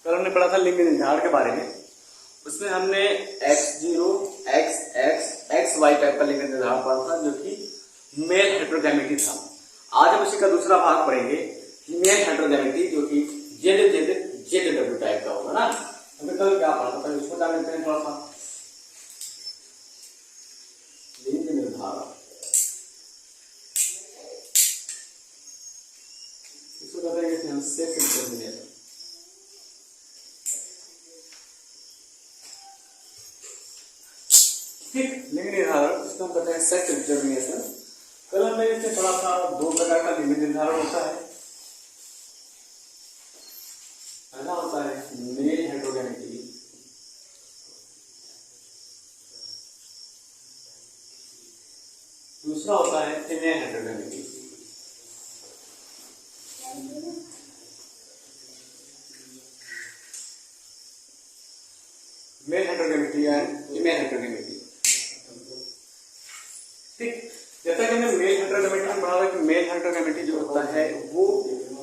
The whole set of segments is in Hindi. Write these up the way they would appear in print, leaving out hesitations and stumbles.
कल हमने पढ़ा था लिंग निर्धारण के बारे में। उसमें हमने x0 xy टाइप का लिंग निर्धारण पढ़ा था जो कि मेल हेटेरोगैमेटी था। आज हम इसी का दूसरा भाग पढ़ेंगे फीमेल हेटेरोगैमेटी जो कि ZW टाइप का होगा ना। हमने कल क्या पढ़ा था, इसको जान लेते हैं थोड़ा सा। लिंग निर्धारण इसको कहते हैं कि सेक्स डिटरमिनेशन। ठीक, लिंग निर्धारण इसको हम कहते हैं सेक्स डिटरमिनेशन। कल हमने इससे पढ़ा था दो प्रकार का लिंग निर्धारण होता है। पहला होता है मेल हेटेरोगैमेटी, दूसरा होता है female heterogamety. Male heterogamety and female heterogamety. ठीक, जैसा कि हमने मेल हेटेरोगैमेटी में पढ़ा था कि मेल हेटेरोगैमेटी जो होता है वो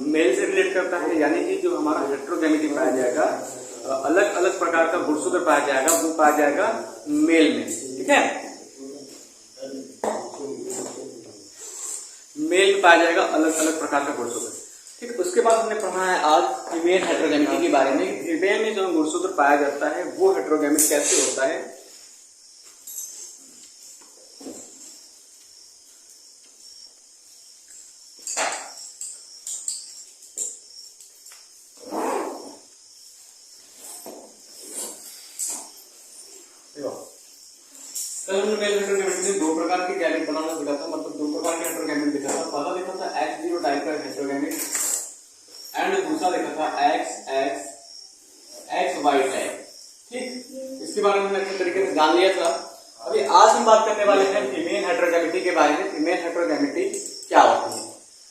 मेल से रिलेट करता है, यानी कि जो हमारा हेटेरोगैमेटी पाया जाएगा, अलग अलग प्रकार का गुणसूत्र पाया जाएगा, वो पाया जाएगा मेल में। ठीक है, मेल में पाया जाएगा अलग अलग प्रकार का गुणसूत्र। ठीक, उसके बाद हमने पढ़ा है आज फीमेल हेटेरोगैमेटी के बारे में। फीमेल में जो गुणसूत्र पाया जाता है वो हेटेरोगैमेट कैसे होता है। कल हमने मेल हेटेरोगैमेटी में दो प्रकार के गैमेट बनाना सीखा था, मतलब दो प्रकार के हेटेरोगैमेट देखा था। पहला देखा था X0 टाइप का हेटेरोगैमेट एंड दूसरा देखा था XY टाइप। ठीक, इसके बारे में हमने अच्छे तरीके से जान लिया था। अभी आज हम बात करने वाले हैं फीमेल हेटेरोगैमेटी के बारे में। फीमेल हेटेरोगैमेटी क्या होती है।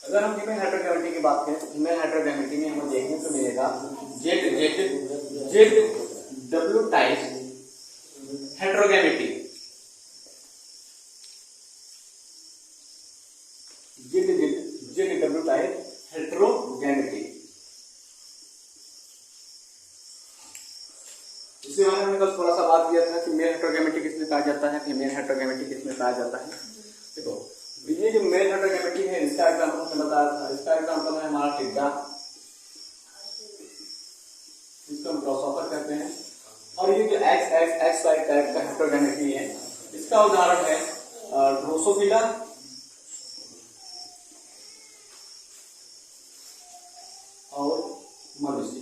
अगर हम फीमेल हेटेरोगैमेटी की बात करें तो फीमेल हेटेरोगैमेटी में हमें देखने को मिलेगा ZW type heterogamety. ZW type heterogamety. इसके बारे में हमने कल थोड़ा सा बात किया था कि मेल हेटेरोगैमेटी किसमें पाया जाता है, फीमेल हेटेरोगैमेटी किसमें पाया जाता है। देखो, ये जो मेल हेटेरोगैमेटी है इसका एग्जांपल हमने बताया था। इसका एग्जांपल है हमारा टिड्डा, जिसको हम ग्रासहॉपर कहते हैं। और ये जो XY टाइप का हेटेरोगैमेटी है इसका उदाहरण है ड्रोसोफिला और मनुष्य।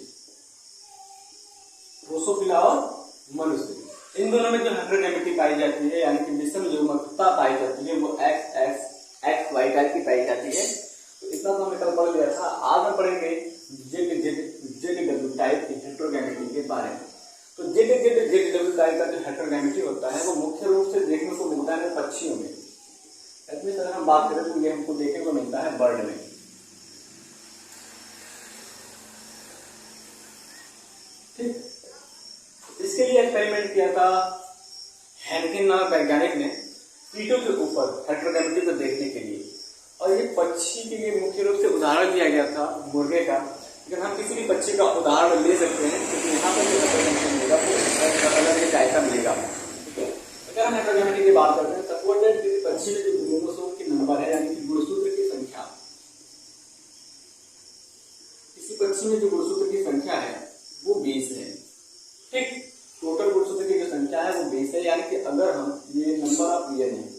ड्रोसोफिला और मनुष्य, इन दोनों में जो हेटेरोगैमेटी पाई जाती है, यानी कि विषम युग्मकता पाई जाती है, वो XY टाइप की पाई जाती है। तो इतना तो हमने कल पढ़ लिया था। आज हम पढ़ेंगे ZW टाइप की हेटेरोगैमेटी के बारे में। तो ZW टाइप का जो हेटेरोगैमेटी होता है वो मुख्य रूप से देखने को मिलता है पक्षियों में। इसमें अगर हम बात करें तो ये हमको देखने को मिलता है बर्ड में। ठीक, इसके लिए एक्सपेरिमेंट किया था हैनकिन नामक वैज्ञानिक ने कीटों के ऊपर हेटेरोगैमेटी को देखने के लिए। और ये पक्षी के लिए मुख्य रूप से उदाहरण दिया गया था मुर्गे का। लेकिन हम किसी भी पक्षी का उदाहरण ले सकते हैं क्योंकि यहाँ पर जो हेटेरोगैमेटी मिलेगा वो अलग टाइप का मिलेगा। ठीक है, अगर हम हेटेरोगैमेटी की बात करते हैं सपोज दैट किसी पक्षी में जो क्रोमोसोम की नंबर है, यानी कि गुणसूत्र की संख्या, किसी पक्षी में जो गुणसूत्र की संख्या है वो 20 है। ठीक, टोटल गुणसूत्र की जो संख्या है वो 20 है, यानी कि अगर हम ये नंबर ऑफ यूएन है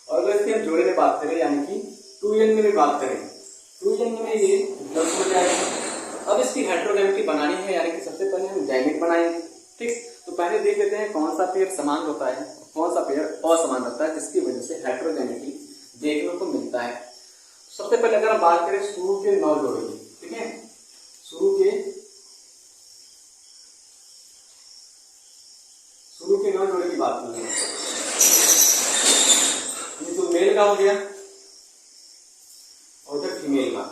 और अगर इसके हम जोड़े में बात करें, यानी कि 2n में भी बात करें, 2n में ये 10 हो जाएगा। अब इसकी हेटेरोगैमेटी बनानी है, यानी कि सबसे पहले हम गैमेट बनाएंगे। ठीक, तो पहले देख लेते हैं कौन सा पेयर समान होता है, कौन सा पेयर असमान होता है, जिसकी वजह से हेटेरोगैमेटी देखने को मिलता है। सबसे पहले अगर हम बात करें शुरू के 9 जोड़े की, ठीक है, शुरू के 9 जोड़े की बात करें, ये तो मेल का हो गया और उधर फीमेल का।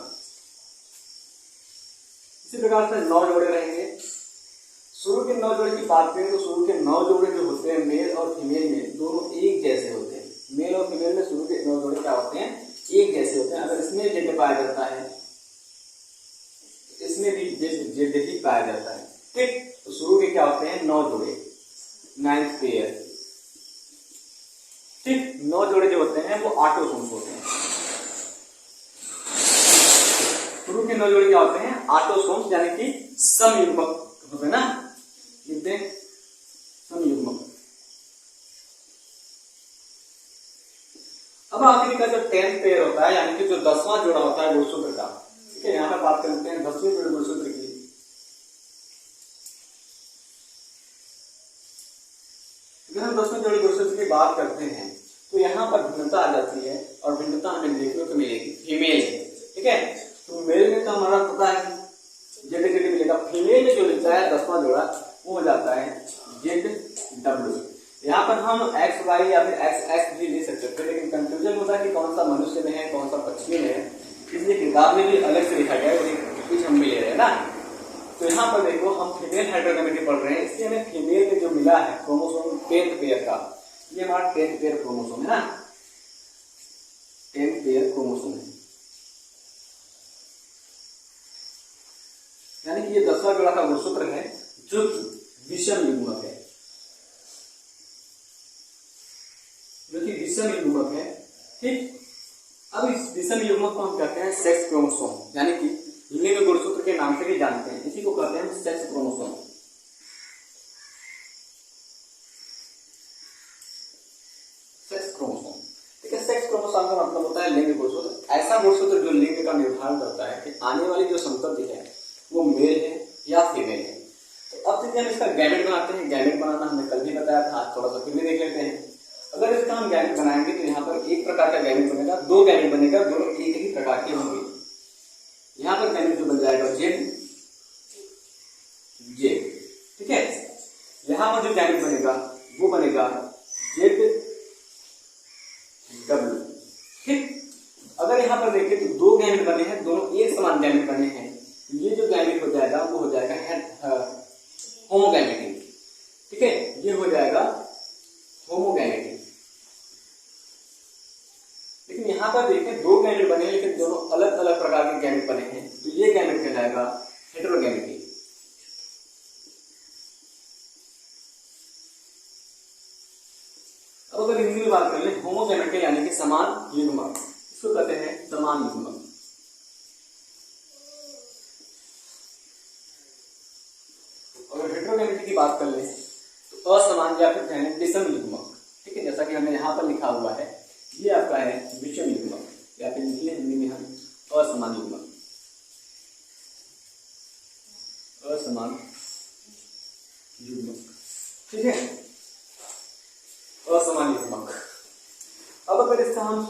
इसी प्रकार से 9 जोड़े रहेंगे। शुरू के 9 जोड़े की बात करें तो शुरू के 9 जोड़े जो होते हैं मेल और फीमेल में दोनों एक जैसे होते हैं। मेल और फीमेल में शुरू के 9 जोड़े क्या होते हैं, एक जैसे होते हैं। अगर इसमें जेड पाया जाता है इसमें भी जेड ही पाया जाता है। ठीक, तो शुरू के क्या होते हैं 9 जोड़े, 9th पेयर। ठीक, 9 जोड़े जो होते हैं वो ऑटोसोम्स होते हैं। शुरू के 9 जोड़े क्या होते हैं ऑटोसोम्स, यानी कि समयुग्मक होते हैं ना, लिखते हैं समयुग्मक। अब आखिरी का जो 10th पेयर होता है, यानी कि जो 10वां जोड़ा होता है गुणसूत्र का, ठीक है, यहाँ पर बात करते हैं 10वें जोड़े गुणसूत्र की। अगर हम 10वें जोड़े गुणसूत्र की बात करते हैं तो यहाँ पर भिन्नता आ जाती है, और भिन्नता हमें देखने को मिलेगी फीमेल है। ठीक है, तो मेल में तो हमारा पता है जेड जेड मिलेगा, फीमेल में जो मिलता है 10वां जोड़ा वो हो जाता है जेड डब्ल्यू। यहाँ पर हम एक्स वाई या फिर एक्स एक्स भी ले सकते थे, लेकिन कंफ्यूजन होता है कि कौन सा मनुष्य में है कौन सा पक्षी में है, इसलिए किताब में भी अलग से लिखा गया है, कुछ हम भी ले रहे हैं ना। तो यहाँ पर देखो हम फीमेल हाइड्रोगैमेटी पढ़ रहे हैं, इसलिए हमें फीमेल में जो मिला है क्रोमोसोम 10th पेयर का, ये हमारा 10th पेयर क्रोमोसोम है ना, 10th पेयर क्रोमोसोम है, यानी कि ये 10वां जोड़ा का गुणसूत्र है जो विषम युग्मक है, जो कि विषम युग्मक है। ठीक, अब इस विषम युग्मक को हम कहते हैं सेक्स क्रोमोसोम, यानी कि लिंग गुणसूत्र के नाम से भी जानते हैं, इसी को कहते हैं सेक्स क्रोमोसोम। सेक्स क्रोमोसोम, ठीक है, सेक्स क्रोमोसोम का मतलब होता है लिंग गुणसूत्र, ऐसा गुणसूत्र जो लिंग का निर्धारण करता है कि आने वाली जो संतति है वो मेल है या फीमेल है। तो अब देखिए हम इसका गैमेट बनाते हैं, गैमेट बनाना हमने कल भी बताया था, आज थोड़ा सा फिर भी देख लेते हैं। अगर इसका हम गैमेट बनाएंगे तो यहाँ पर एक प्रकार का गैमेट बनेगा, 2 गैमेट बनेगा, दोनों एक ही प्रकार के होंगे। यहाँ पर गैमेट जो बन जाएगा जेड जेड, ठीक है, यहाँ पर जो गैमेट बनेगा वो बनेगा जेड डब्ल्यू। ठीक, अगर यहाँ पर देखें तो 2 गैमेट बने हैं, दोनों एक समान गैमेट बने हैं, ये जो गैमेट हो जाएगा वो हो जाएगा होमोगैमेटी। ठीक है, ये हो जाएगा होमोगैमेटी। लेकिन यहाँ पर देखें 2 गैमेट बने हैं, लेकिन दोनों अलग अलग प्रकार के गैमेट बने हैं, तो ये गैमेट कहलाएगा हेटेरोगैमेटी। अब अगर हिंदी में बात कर ले होमोगैमेटी यानी कि समान युग्मक, इसको कहते हैं समान युग्मक। अगर हेटेरोगैमेटी की बात कर ले तो असमान या फिर कहें विषम युग्मक। ठीक है, जैसा कि हमने यहाँ पर लिखा हुआ है, ये आपका है विषम युग्मक, या फिर लिखिए हिंदी में हम असमान युग्मक, असमान युग्मक। ठीक है, असमान युग्मक। अब अगर इसका हम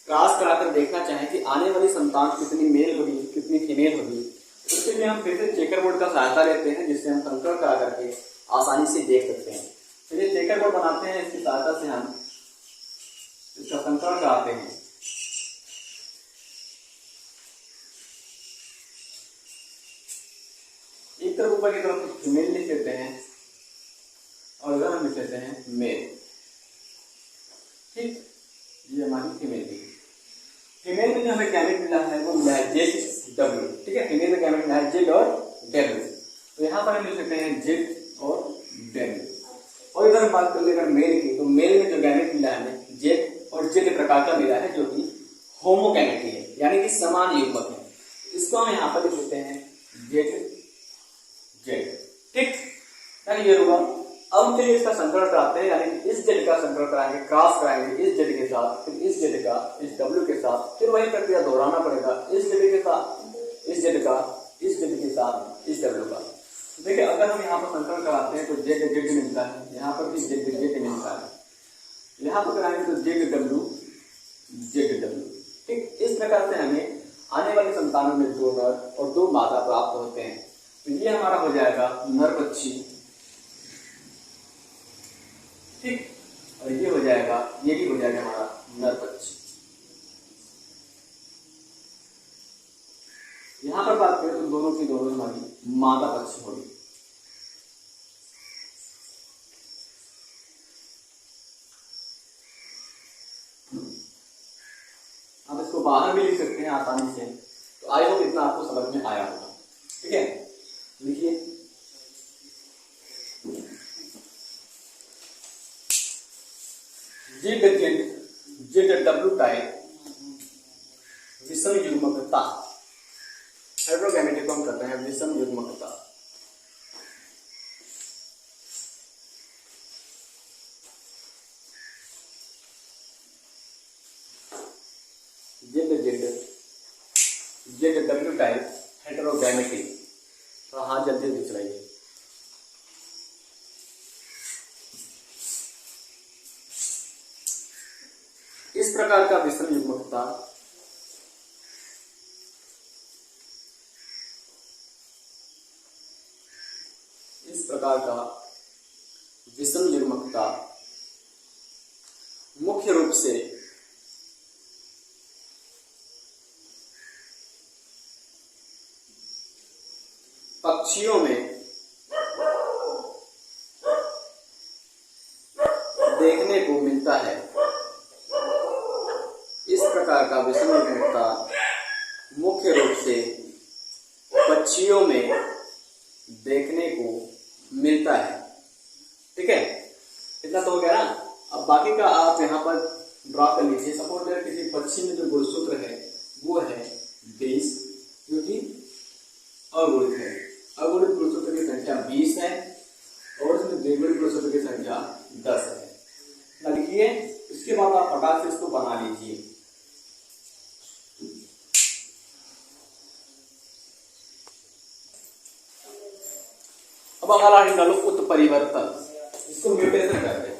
क्रॉस कराकर देखना चाहें कि आने वाली संतान कितनी मेल होगी कितनी फीमेल होगी, तो उसके लिए हम फिर से चेकर बोर्ड का सहायता लेते हैं, जिससे हम संकरण करा करके आसानी से देख सकते हैं। चलिए चेकर बोर्ड बनाते हैं, इसकी सहायता से हम इसका संकरण कराते हैं। एक तरफ ऊपर की तरफ फीमेल लिख देते हैं और इधर हम लिख लेते हैं मेल। ठीक, ये हमारी फीमेल की। फीमेल में जो हमें गैमेट मिला है वो मिला है जेड डब्ल्यू। ठीक है, फीमेल में गैमेट मिला है जेड और डब्ल्यू, तो यहाँ पर हम लिख सकते हैं जेड और डब्ल्यू। और इधर हम बात कर ले अगर मेल की, तो मेल में जो गैमेट मिला है हमें जेड और जेड प्रकार का मिला है, जो कि होमोगैमेटी है, यानी कि समान युग्मक है। इसको हम यहाँ पर लिख देते हैं जेड जेड। ठीक, यानी ये होगा। अब चलिए इसका संकरण कराते हैं, यानी कि इस जेड का संकरण कराएंगे, क्रॉस कराएंगे इस जेड के साथ, फिर इस जेड का इस डब्ल्यू के साथ, फिर वही प्रक्रिया दोहराना पड़ेगा, इस जेड के साथ इस जेड का इस जेड के साथ इस डब्ल्यू का। देखिए अगर हम यहाँ पर संकलन कराते हैं तो जेड जेड मिलता है, यहाँ पर भी जेड जेड मिलता है, यहाँ पर कराएंगे तो जेड डब्ल्यू जेड डब्ल्यू। ठीक, इस प्रकार से हमें आने वाले संतानों में 2 नर और 2 मादा प्राप्त होते हैं। तो ये हमारा हो जाएगा नर पक्षी। ठीक, और ये हो जाएगा, ये भी हो जाएगा हमारा नर पक्षी। यहां पर बात करें तो दोनों की दोनों हमारी मादा पक्षी होगी। आप इसको बाहर भी लिख सकते हैं आसानी से, तो आई होप इतना आपको समझ में आया होगा। ठीक है, लिखिए युग्मकता, हेटेरोगैमेटी को हम कहते हैं विषम युग्मकता। ZW type heterogamety. तो हाँ जल्दी जल्दी चलाइए। इस प्रकार का विषम युग्मकता मुख्य रूप से पक्षियों में देखने को मिलता है। इस प्रकार का विषम युग्मकता मुख्य रूप से पक्षियों में देखने को मिलता है। ठीक है, इतना तो हो गया ना। अब बाकी का आप यहाँ पर ड्रॉ कर लीजिए। सपोज दैट किसी पक्षी में जो गुणसूत्र है वो है 20, जो कि अगुणित है। अगुणित गुणसूत्र की संख्या 20 है और उसमें द्विगुणित गुणसूत्र की संख्या 10 है। लिखिए, इसके बाद आप फटाक से इसको बना लीजिए। अब अगला डालो उत्परिवर्तन, इसको म्यूटेशन कहते हैं।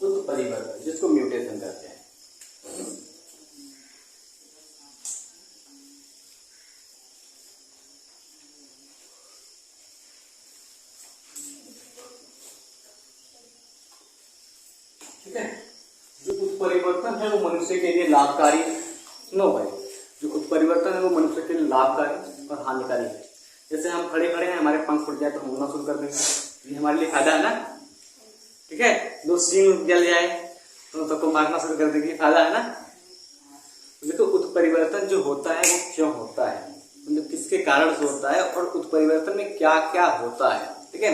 उत्परिवर्तन जिसको म्यूटेशन कहते हैं। ठीक है, जो उत्परिवर्तन है वो मनुष्य के लिए लाभकारी नो भाई, जो उत्परिवर्तन है वो मनुष्य के लिए लाभकारी और हानिकारी है। जैसे हम खड़े खड़े हैं, हमारे पंख फुट जाए तो हम उड़ना शुरू कर देंगे, ये हमारे लिए फायदा है ना। ठीक है, दो सींग जल जाए तो सबको मारना शुरू कर देगी, फायदा है ना। देखो उत्परिवर्तन जो होता है वो क्यों होता है, मतलब किसके कारण से होता है और उत्परिवर्तन में क्या क्या होता है। ठीक है,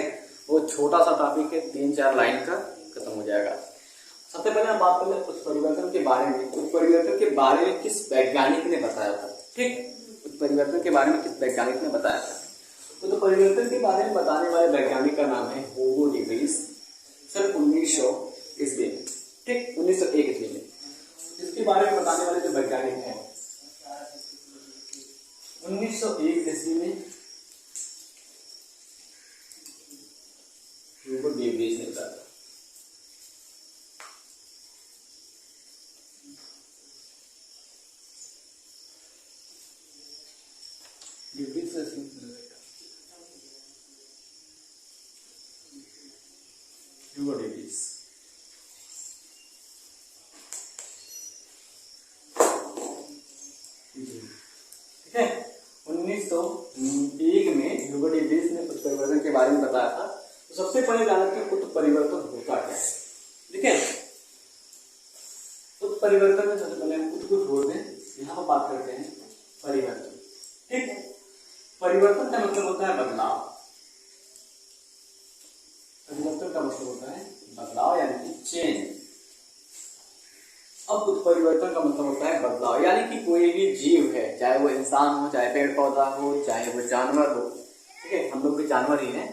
वो छोटा सा टॉपिक है, 3-4 लाइन का खत्म हो जाएगा। सबसे पहले हम बात कर ले उत्परिवर्तन के बारे में। उत्परिवर्तन के बारे में किस वैज्ञानिक ने बताया था। ठीक, उत्परिवर्तन के बारे में किस वैज्ञानिक ने बताया था। तो परिवर्तन के बारे में बताने वाले वैज्ञानिक का नाम है ह्यूगो डी व्रीज, सन 1900 ईस्वी में। ठीक, 1901 ईस्वी में। इसके बारे में बताने वाले जो वैज्ञानिक हैं 1901 ईस्वी में ह्यूगो डी व्रीज ने बताया। ह्यूगो डी व्रीज ठीक है, 1901 में ह्यूगो डी व्रीज ने उत्परिवर्तन के बारे में बताया था। तो सबसे पहले जानते हैं उत्परिवर्तन होता क्या है। ठीक है, उत्परिवर्तन में सबसे पहले हम उत को छोड़ दें, यहाँ पर बात करते हैं परिवर्तन। ठीक है, परिवर्तन का मतलब होता है बदलाव। परिवर्तन का मतलब होता है बदलाव यानी कि चेंज। अब उत्परिवर्तन का मतलब होता है बदलाव, यानी कि कोई भी जीव है, चाहे वो इंसान हो, चाहे पेड़ पौधा हो, चाहे वो जानवर हो। ठीक है, हम लोग भी जानवर ही हैं,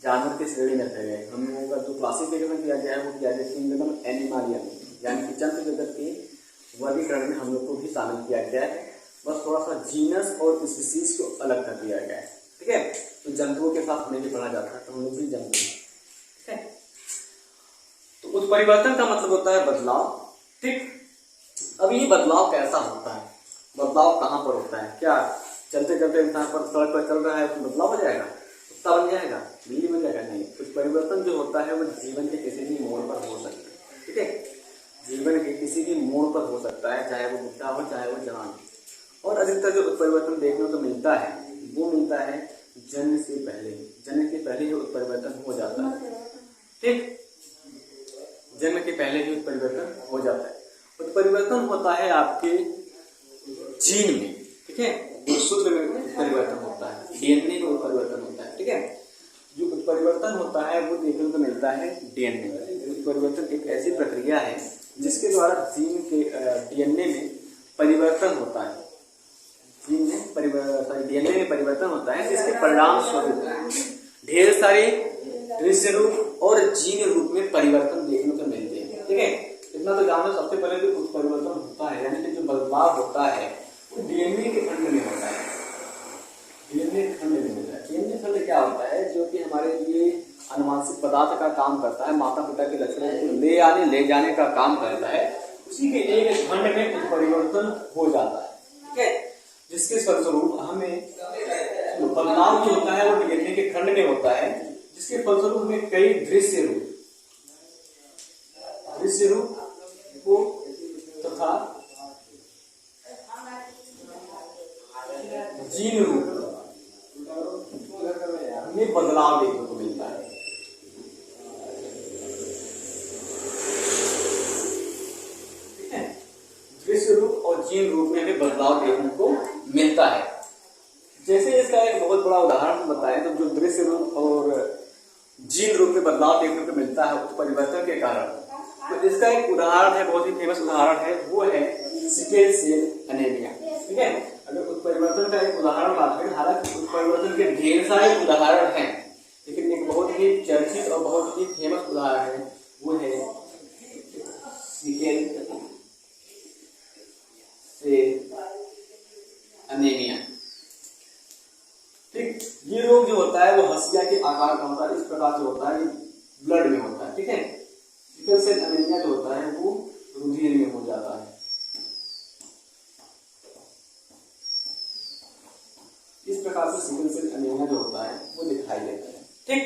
जानवर की श्रेणी में रखे गए। हम लोगों का जो क्लासिफिकेशन किया गया है वो किया गया किंगडम एनिमलियम, यानी कि जंतु जगत के वर्गीकरण में हम लोग को भी शामिल किया गया है। बस थोड़ा सा जीनस और स्पीसीज को अलग कर दिया गया है। ठीक है, तो जंतुओं के साथ हमें भी पढ़ा जाता है, तो हम लोग भी जंतु हैं। ठीक है, तो उत्परिवर्तन का मतलब होता है बदलाव। ठीक, अब ये बदलाव कैसा होता है, बदलाव कहाँ पर होता है। क्या चलते चलते इंसान पर सड़क पर चल रहा है तो बदलाव हो जाएगा, कुत्ता बन जाएगा, बिल्ली बन जाएगा? नहीं, कुछ परिवर्तन जो होता है वो जीवन के किसी भी मोड़ पर हो सकता है। ठीक है, जीवन के किसी भी मोड़ पर हो सकता है, चाहे वो बुढ़ा हो चाहे वो जवान हो। और अधिकतर जो उत्परिवर्तन देखने को मिलता है वो मिलता है जन्म से पहले। जन्म के पहले ही उत्परिवर्तन हो जाता है। ठीक, जन्म के पहले ही उत्परिवर्तन हो जाता है। उत्परिवर्तन होता है आपके जीन में, ठीक है, गुणसूत्र में उत्परिवर्तन होता है, डीएनए में उत्परिवर्तन होता है। ठीक है, जो उत्परिवर्तन होता है वो देखने को मिलता है डीएनए में। उत्परिवर्तन एक ऐसी प्रक्रिया है जिसके द्वारा जीन के डीएनए में परिवर्तन होता है। डीएनए में परिवर्तन होता है जिसके परिणाम स्वरूप ढेर सारे दृश्य रूप और जीन रूप में परिवर्तन देखने को मिलते हैं। ठीक है, इतना तो जानो, सबसे पहले जो उत्परिवर्तन होता है यानी कि जो बदलाव होता है वो डीएनए के खंड में होता है। डीएनए खंड में होता है। डीएनए खंड क्या होता है? जो कि हमारे लिए अनुवांशिक पदार्थ का काम करता है, माता पिता के लक्षणों को ले जाने का काम करता है। उसी के एक खंड में उत्परिवर्तन हो जाता है। ठीक है, जिसके फलस्वरूप हमें जो बदलाव जो होता है वो डीएनए के खंड में होता है, जिसके फलस्वरूप हमें कई दृश्य रूप को तथा जीन रूप में बदलाव देखने को मिलता है। ठीक है, दृश्य रूप और जीन रूप में हमें बदलाव देखने को मिलता है। जैसे इसका एक बहुत बड़ा उदाहरण बताएं तो जो दृश्य रूप और जीन रूप में बदलाव देखने को मिलता है उत्परिवर्तन के कारण, तो इसका एक उदाहरण है, बहुत ही फेमस उदाहरण है, वो है सिकल सेल एनीमिया। ठीक है, अगर उत्परिवर्तन का एक उदाहरण बात करें, हालांकि उत्परिवर्तन के ढेर सारे उदाहरण हैं, लेकिन एक बहुत ही चर्चित और बहुत ही फेमस उदाहरण है, वो है सिकल सेल एनीमिया। ठीक, ये रोग जो होता है वो हंसिया के आकार का होता है, इस प्रकार से होता है, ब्लड में होता है। ठीक है, सिकल सेल एनीमिया जो होता है वो रुधिर में हो जाता है। इस प्रकार से सिकल सेल एनीमिया जो होता है वो दिखाई देता है। ठीक,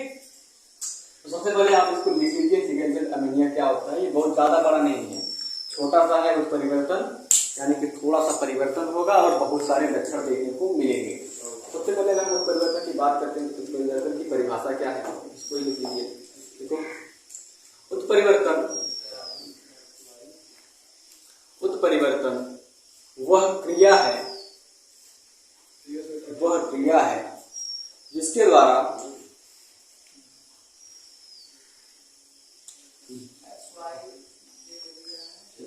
तो सबसे पहले आप इसको लिख लीजिए, सिकल सेल एनीमिया क्या होता है। ये बहुत ज्यादा बड़ा नहीं है, छोटा सा है उत्परिवर्तन, यानी कि थोड़ा सा परिवर्तन होगा और बहुत सारे लक्षण देखने को मिलेंगे। सबसे पहले अगर हम उत्परिवर्तन की बात करते हैं तो उत्परिवर्तन की परिभाषा क्या है, इसको ही लिख लीजिए। देखो, उत्परिवर्तन वह क्रिया है जिसके द्वारा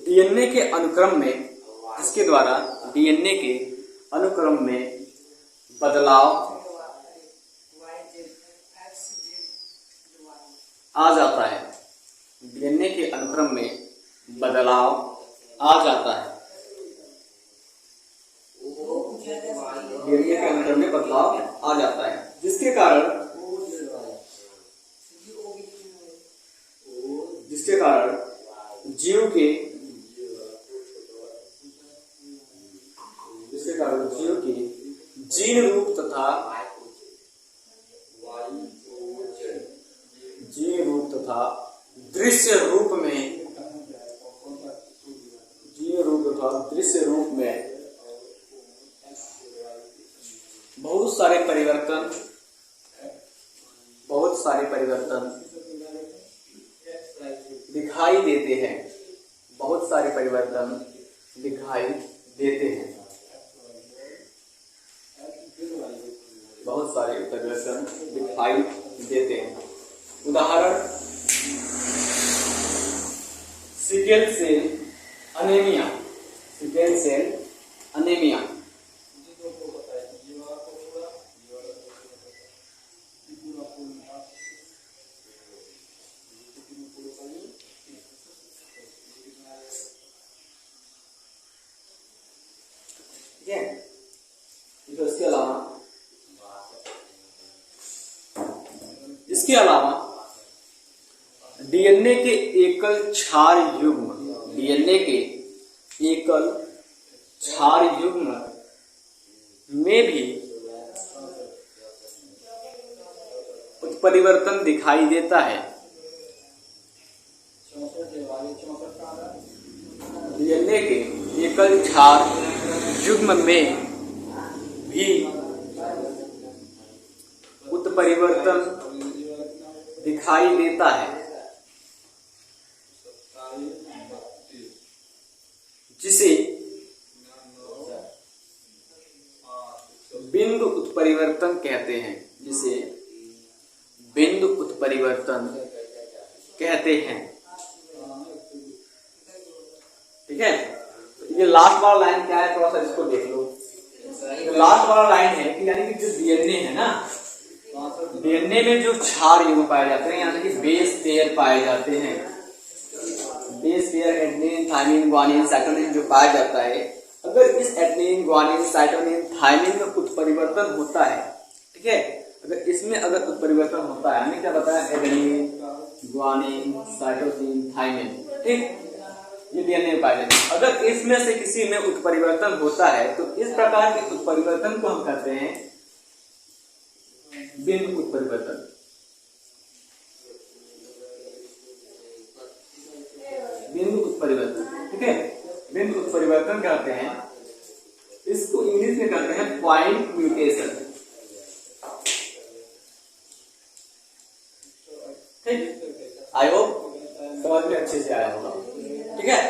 डीएनए के अनुक्रम में बदलाव आ जाता है। डीएनए के अनुक्रम में बदलाव आ जाता है। डीएनए के अनुक्रम में बदलाव आ जाता है, जिसके कारण जीव के जीन रूप तथा दृश्य रूप में बहुत सारे परिवर्तन दिखाई देते हैं। बहुत सारे परिवर्तन दिखाई देते हैं। उदाहरण, सिकल सेल एनीमिया। ठीक है, तो इसके अलावा डीएनए के एकल क्षार युग्म में भी उत्परिवर्तन दिखाई देता है। डीएनए के एकल क्षार युग्म में भी उत्परिवर्तन दिखाई देता है, जिसे बिंदु उत्परिवर्तन कहते हैं, जिसे बिंदु उत्परिवर्तन कहते हैं। ठीक है, तो ये लास्ट वाला लाइन क्या है, थोड़ा सा इसको देख लो। तो लास्ट वाला लाइन है कि यानी कि जो डीएनए है ना, डीएनए में जो क्षार युग्म पाए जाते हैं यानी कि बेस पेयर पाए जाते हैं, base pair adenine thymine guanine cytosine जो पाया जाता है, अगर इस एडेनिन ग्वानिन साइटोसिन थाइमिन में उत्परिवर्तन होता है, ठीक है, अगर इसमें अगर उत्परिवर्तन होता है, हमने क्या बताया, एडेनिन ग्वानिन साइटोसिन थाइमिन, ठीक, ये डीएनए में पाए जाते हैं। अगर इसमें से किसी में उत्परिवर्तन होता है तो इस प्रकार के उत्परिवर्तन को हम कहते हैं बिंदु उत्परिवर्तन। बिंदु उत्परिवर्तन, ठीक है, बिंदु उत्परिवर्तन कहते हैं, इसको इंग्लिश में कहते हैं पॉइंट म्यूटेशन। ठीक, आई होप समझ में अच्छे से आया होगा। ठीक है,